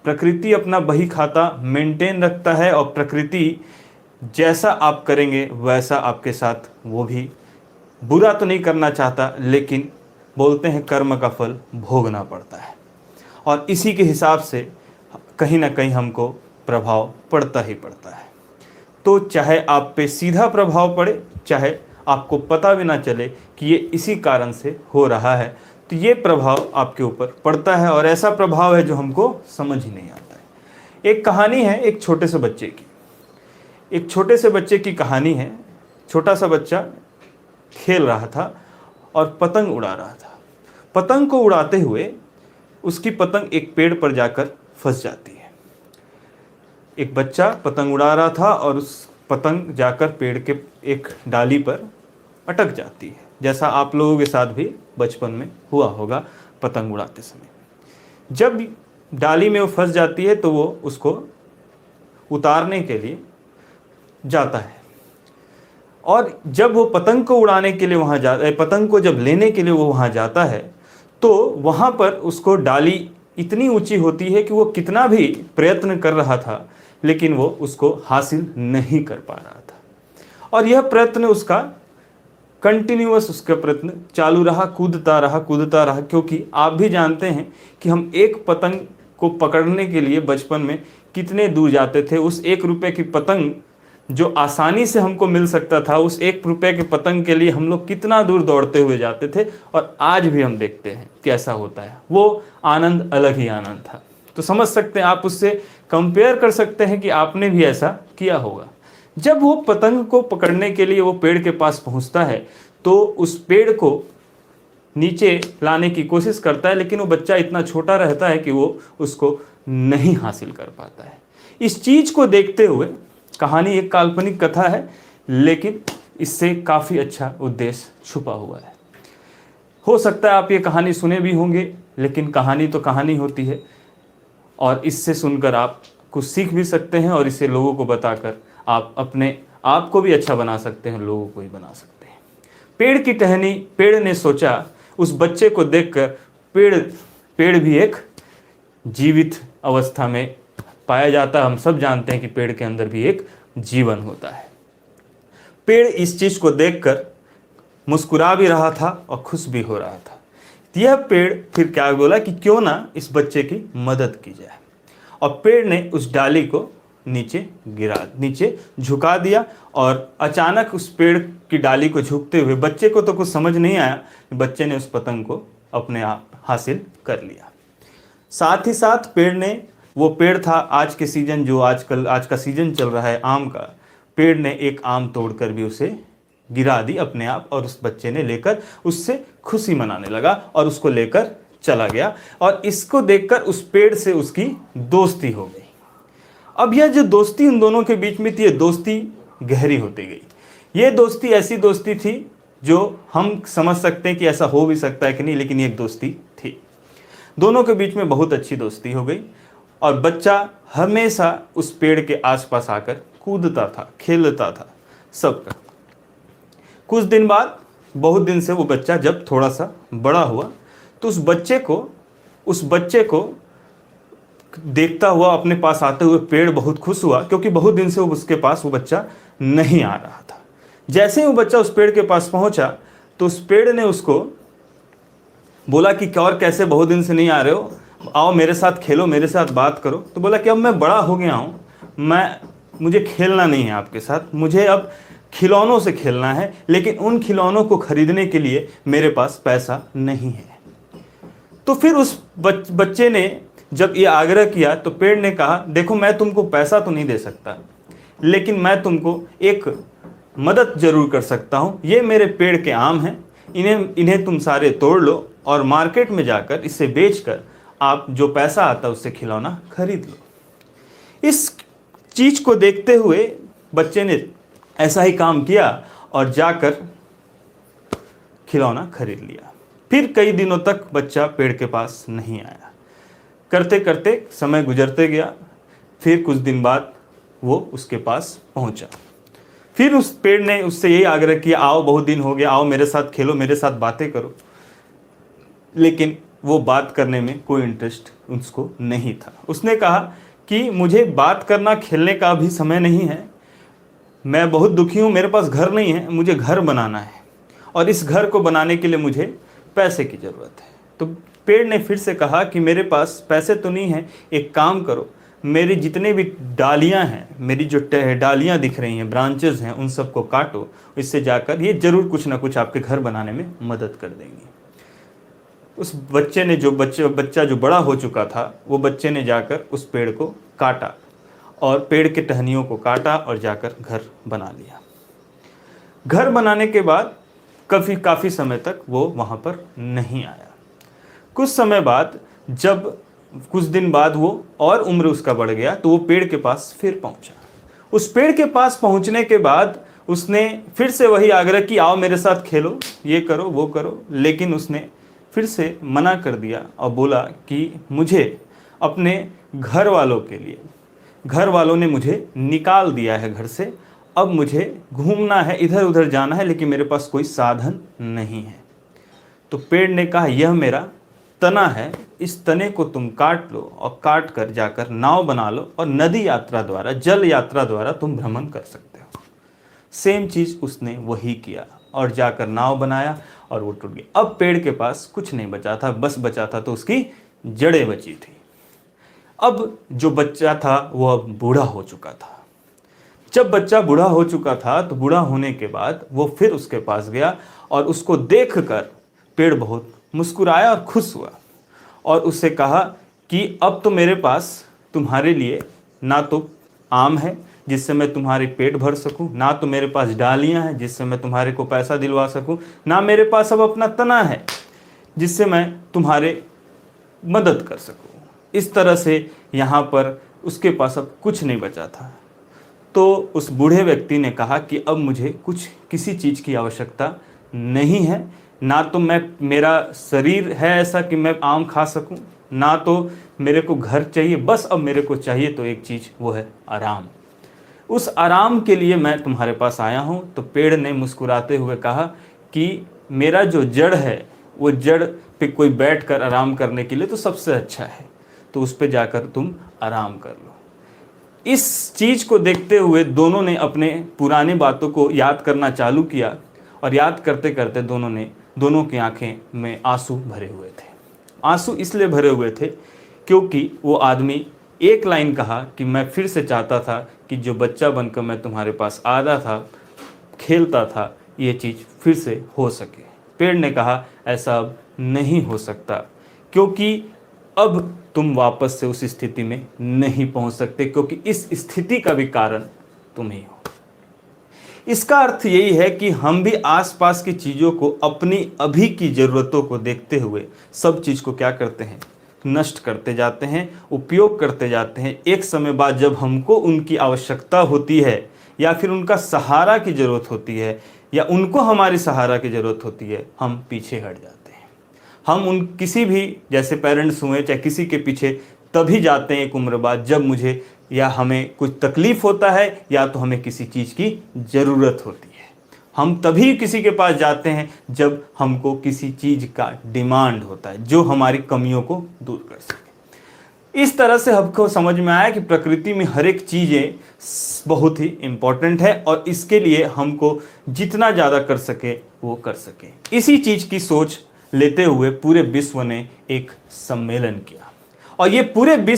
प्रकृति अपना बही खाता मेंटेन रखता है और प्रकृति जैसा आप करेंगे वैसा आपके साथ वो भी, बुरा तो नहीं करना चाहता लेकिन बोलते हैं कर्म का फल भोगना पड़ता है, और इसी के हिसाब से कहीं ना कहीं हमको प्रभाव पड़ता ही पड़ता है। तो चाहे आप पे सीधा प्रभाव पड़े, चाहे आपको पता भी ना चले कि ये इसी कारण से हो रहा है, तो ये प्रभाव आपके ऊपर पड़ता है, और ऐसा प्रभाव है जो हमको समझ ही नहीं आता है। एक कहानी है एक छोटे से बच्चे की, एक छोटे से बच्चे की कहानी है। छोटा सा बच्चा खेल रहा था और पतंग उड़ा रहा था। पतंग को उड़ाते हुए उसकी पतंग एक पेड़ पर जाकर फंस जाती है। एक बच्चा पतंग उड़ा रहा था और उस पतंग जाकर पेड़ के एक डाली पर अटक जाती है, जैसा आप लोगों के साथ भी बचपन में हुआ होगा पतंग उड़ाते समय। जब डाली में वो फंस जाती है तो वो उसको उतारने के लिए जाता है, और जब वो पतंग को उड़ाने के लिए वहाँ पतंग को जब लेने के लिए वो वहाँ जाता है, तो वहाँ पर उसको डाली इतनी ऊंची होती है कि वो कितना भी प्रयत्न कर रहा था लेकिन वो उसको हासिल नहीं कर पा रहा था। और यह प्रयत्न उसका कंटिन्यूअस, उसका प्रयत्न चालू रहा, कूदता रहा, क्योंकि आप भी जानते हैं कि हम एक पतंग को पकड़ने के लिए बचपन में कितने दूर जाते थे। उस 1 रुपये की पतंग जो आसानी से हमको मिल सकता था, उस 1 रुपये के पतंग के लिए हम लोग कितना दूर दौड़ते हुए जाते थे, और आज भी हम देखते हैं कैसा होता है। वो आनंद अलग ही आनंद था। तो समझ सकते हैं आप, उससे कंपेयर कर सकते हैं कि आपने भी ऐसा किया होगा। जब वो पतंग को पकड़ने के लिए वो पेड़ के पास पहुंचता है तो उस पेड़ को नीचे लाने की कोशिश करता है, लेकिन वो बच्चा इतना छोटा रहता है कि वो उसको नहीं हासिल कर पाता है। इस चीज को देखते हुए, कहानी एक काल्पनिक कथा है लेकिन इससे काफी अच्छा उद्देश्य छुपा हुआ है। हो सकता है आप ये कहानी सुने भी होंगे, लेकिन कहानी तो कहानी होती है, और इससे सुनकर आप कुछ सीख भी सकते हैं, और इसे लोगों को बताकर आप अपने आप को भी अच्छा बना सकते हैं, लोगों को भी बना सकते हैं। पेड़ की टहनी, पेड़ ने सोचा, उस बच्चे को देखकर, पेड़ भी एक जीवित अवस्था में पाया जाता है। हम सब जानते हैं कि पेड़ के अंदर भी एक जीवन होता है। पेड़ इस चीज को देखकर मुस्कुरा भी रहा था और खुश भी हो रहा था। यह पेड़ फिर क्या बोला कि क्यों ना इस बच्चे की मदद की जाए, और पेड़ ने उस डाली को नीचे झुका दिया, और अचानक उस पेड़ की डाली को झुकते हुए बच्चे को तो कुछ समझ नहीं आया, बच्चे ने उस पतंग को अपने आप हासिल कर लिया। साथ ही साथ पेड़ ने, वो पेड़ था आज के सीजन, जो आज का सीजन चल रहा है आम का, पेड़ ने एक आम तोड़कर भी उसे गिरा दी अपने आप, और उस बच्चे ने लेकर उससे खुशी मनाने लगा और उसको लेकर चला गया, और इसको देखकर उस पेड़ से उसकी दोस्ती हो गई। अब यह जो दोस्ती उन दोनों के बीच में थी, ये दोस्ती गहरी होती गई। ये दोस्ती ऐसी दोस्ती थी जो हम समझ सकते हैं कि ऐसा हो भी सकता है कि नहीं, लेकिन ये एक दोस्ती थी। दोनों के बीच में बहुत अच्छी दोस्ती हो गई, और बच्चा हमेशा उस पेड़ के आसपास आकर कूदता था, खेलता था, सब का। कुछ दिन बाद, बहुत दिन से वो बच्चा जब थोड़ा सा बड़ा हुआ, तो उस बच्चे को देखता हुआ अपने पास आते हुए पेड़ बहुत खुश हुआ, क्योंकि बहुत दिन से उसके पास वो बच्चा नहीं आ रहा था। जैसे ही वो बच्चा उस पेड़ के पास पहुंचा तो उस पेड़ ने उसको बोला कि क्या और कैसे, बहुत दिन से नहीं आ रहे हो, आओ मेरे साथ खेलो, मेरे साथ बात करो। तो बोला कि अब मैं बड़ा हो गया हूँ, मुझे खेलना नहीं है आपके साथ, मुझे अब खिलौनों से खेलना है, लेकिन उन खिलौनों को खरीदने के लिए मेरे पास पैसा नहीं है। तो फिर उस बच्चे ने जब ये आग्रह किया तो पेड़ ने कहा, देखो मैं तुमको पैसा तो नहीं दे सकता, लेकिन मैं तुमको एक मदद जरूर कर सकता हूँ। ये मेरे पेड़ के आम हैं, इन्हें तुम सारे तोड़ लो और मार्केट में जाकर इसे बेचकर आप जो पैसा आता है उससे खिलौना खरीद लो। इस चीज को देखते हुए बच्चे ने ऐसा ही काम किया और जाकर खिलौना खरीद लिया। फिर कई दिनों तक बच्चा पेड़ के पास नहीं आया। करते करते समय गुजरते गया। फिर कुछ दिन बाद वो उसके पास पहुंचा। फिर उस पेड़ ने उससे यही आग्रह किया, आओ बहुत दिन हो गया, आओ मेरे साथ खेलो, मेरे साथ बातें करो। लेकिन वो बात करने में कोई इंटरेस्ट उसको नहीं था। उसने कहा कि मुझे बात करना खेलने का भी समय नहीं है, मैं बहुत दुखी हूँ, मेरे पास घर नहीं है, मुझे घर बनाना है और इस घर को बनाने के लिए मुझे पैसे की ज़रूरत है। तो पेड़ ने फिर से कहा कि मेरे पास पैसे तो नहीं है, एक काम करो, मेरी जितने भी डालियाँ हैं, मेरी जो डालियाँ दिख रही हैं, ब्रांचेस हैं, उन सबको काटो, इससे जाकर ये ज़रूर कुछ ना कुछ आपके घर बनाने में मदद कर देंगी। उस बच्चे ने बच्चा जो बड़ा हो चुका था, वो बच्चे ने जाकर उस पेड़ को काटा और पेड़ के टहनियों को काटा और जाकर घर बना लिया। घर बनाने के बाद काफ़ी समय तक वो वहाँ पर नहीं आया। कुछ समय बाद, जब कुछ दिन बाद वो और उम्र उसका बढ़ गया, तो वो पेड़ के पास फिर पहुँचा। उस पेड़ के पास पहुँचने के बाद उसने फिर से वही आग्रह कि आओ मेरे साथ खेलो, ये करो वो करो, लेकिन उसने फिर से मना कर दिया और बोला कि मुझे अपने घर वालों के लिए, घर वालों ने मुझे निकाल दिया है घर से, अब मुझे घूमना है, इधर उधर जाना है, लेकिन मेरे पास कोई साधन नहीं है। तो पेड़ ने कहा यह मेरा तना है, इस तने को तुम काट लो और काट कर जाकर नाव बना लो और नदी यात्रा द्वारा, जल यात्रा द्वारा तुम भ्रमण कर सकते हो। सेम चीज़ उसने वही किया और जाकर नाव बनाया और वो टूट गया। अब पेड़ के पास कुछ नहीं बचा था, बस बचा था तो उसकी जड़ें बची थी। अब जो बच्चा था वो अब बूढ़ा हो चुका था। जब बच्चा बूढ़ा हो चुका था तो बूढ़ा होने के बाद वो फिर उसके पास गया और उसको देखकर पेड़ बहुत मुस्कुराया और खुश हुआ और उससे कहा कि अब तो मेरे पास तुम्हारे लिए ना तो आम है जिससे मैं तुम्हारे पेट भर सकूं, ना तो मेरे पास डालियां हैं जिससे मैं तुम्हारे को पैसा दिलवा सकूं, ना मेरे पास अब अपना तना है जिससे मैं तुम्हारे मदद कर सकूं। इस तरह से यहाँ पर उसके पास अब कुछ नहीं बचा था। तो उस बूढ़े व्यक्ति ने कहा कि अब मुझे किसी चीज़ की आवश्यकता नहीं है, ना तो मेरा शरीर है ऐसा कि मैं आम खा सकूं, ना तो मेरे को घर चाहिए, बस अब मेरे को चाहिए तो एक चीज़, वो है आराम। उस आराम के लिए मैं तुम्हारे पास आया हूँ। तो पेड़ ने मुस्कुराते हुए कहा कि मेरा जो जड़ है, वो जड़ पे कोई बैठ कर आराम करने के लिए तो सबसे अच्छा है, तो उस पे जाकर तुम आराम कर लो। इस चीज़ को देखते हुए दोनों ने अपने पुराने बातों को याद करना चालू किया और याद करते करते दोनों की आंखें में आंसू भरे हुए थे। आंसू इसलिए भरे हुए थे क्योंकि वो आदमी एक लाइन कहा कि मैं फिर से चाहता था कि जो बच्चा बनकर मैं तुम्हारे पास आता था, खेलता था, ये चीज़ फिर से हो सके। पेड़ ने कहा ऐसा अब नहीं हो सकता, क्योंकि अब तुम वापस से उस स्थिति में नहीं पहुंच सकते, क्योंकि इस स्थिति का भी कारण तुम ही हो। इसका अर्थ यही है कि हम भी आसपास की चीज़ों को अपनी अभी की ज़रूरतों को देखते हुए सब चीज़ को क्या करते हैं, नष्ट करते जाते हैं, उपयोग करते जाते हैं। एक समय बाद जब हमको उनकी आवश्यकता होती है या फिर उनका सहारा की ज़रूरत होती है या उनको हमारी सहारा की ज़रूरत होती है, हम पीछे हट जाते हैं। हम उन किसी भी, जैसे पेरेंट्स हुए चाहे किसी के पीछे तभी जाते हैं एक उम्र बाद जब मुझे या हमें कुछ तकलीफ़ होता है या तो हमें किसी चीज़ की ज़रूरत होती है। हम तभी किसी के पास जाते हैं जब हमको किसी चीज़ का डिमांड होता है जो हमारी कमियों को दूर कर सके। इस तरह से हमको समझ में आया कि प्रकृति में हर एक चीज़ें बहुत ही इम्पोर्टेंट है और इसके लिए हमको जितना ज़्यादा कर सके वो कर सके। इसी चीज़ की सोच लेते हुए पूरे विश्व ने एक सम्मेलन किया और ये पूरे विश्व